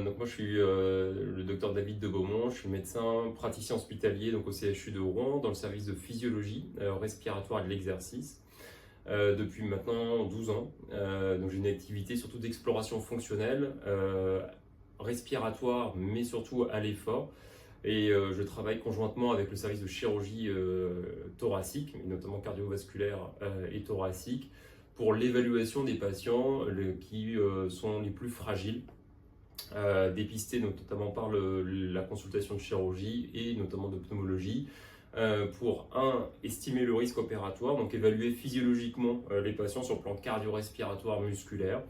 Donc moi je suis le docteur David de Beaumont, je suis médecin praticien hospitalier donc au CHU de Rouen dans le service de physiologie respiratoire et de l'exercice depuis maintenant 12 ans. Donc j'ai une activité surtout d'exploration fonctionnelle, respiratoire mais surtout à l'effort. Et je travaille conjointement avec le service de chirurgie thoracique, et notamment cardiovasculaire et thoracique, pour l'évaluation des patients qui sont les plus fragiles, dépistés notamment par la consultation de chirurgie et notamment de pneumologie, pour estimer le risque opératoire, donc évaluer physiologiquement les patients sur le plan cardio-respiratoire musculaire.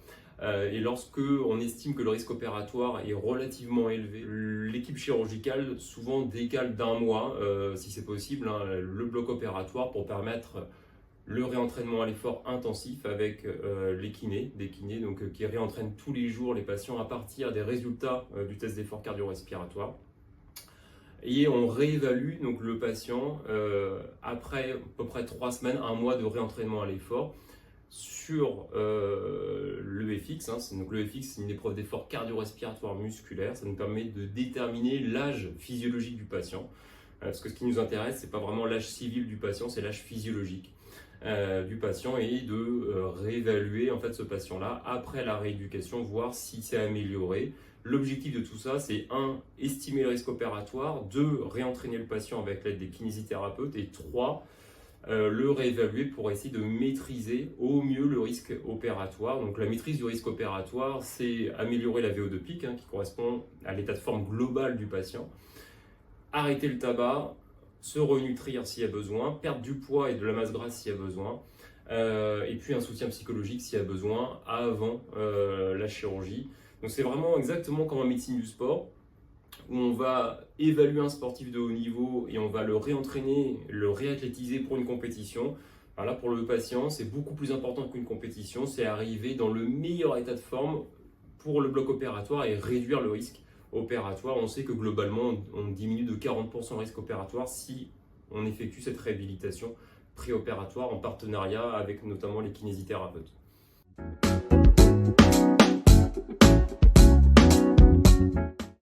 Et lorsque on estime que le risque opératoire est relativement élevé, l'équipe chirurgicale souvent décale d'un mois, si c'est possible, le bloc opératoire pour permettre le réentraînement à l'effort intensif avec des kinés donc, qui réentraînent tous les jours les patients à partir des résultats du test d'effort cardio-respiratoire. Et on réévalue donc le patient après à peu près 3 semaines, un mois de réentraînement à l'effort sur l'EFX. Donc l'EFX, c'est une épreuve d'effort cardio-respiratoire musculaire. Ça nous permet de déterminer l'âge physiologique du patient. Parce que ce qui nous intéresse, c'est pas vraiment l'âge civil du patient, c'est l'âge physiologique du patient, et de réévaluer en fait ce patient-là après la rééducation, voir si c'est amélioré. L'objectif de tout ça, c'est 1. Estimer le risque opératoire, 2. Réentraîner le patient avec l'aide des kinésithérapeutes, et 3. Le réévaluer pour essayer de maîtriser au mieux le risque opératoire. Donc la maîtrise du risque opératoire, c'est améliorer la VO2 pic, qui correspond à l'état de forme global du patient, arrêter le tabac, se renutrir s'il y a besoin, perdre du poids et de la masse grasse s'il y a besoin, et puis un soutien psychologique s'il y a besoin avant la chirurgie. Donc c'est vraiment exactement comme en médecine du sport, où on va évaluer un sportif de haut niveau et on va le réentraîner, le réathlétiser pour une compétition. Alors là, pour le patient, c'est beaucoup plus important qu'une compétition, c'est arriver dans le meilleur état de forme pour le bloc opératoire et réduire le risque opératoire. On sait que globalement, on diminue de 40% le risque opératoire si on effectue cette réhabilitation préopératoire en partenariat avec notamment les kinésithérapeutes.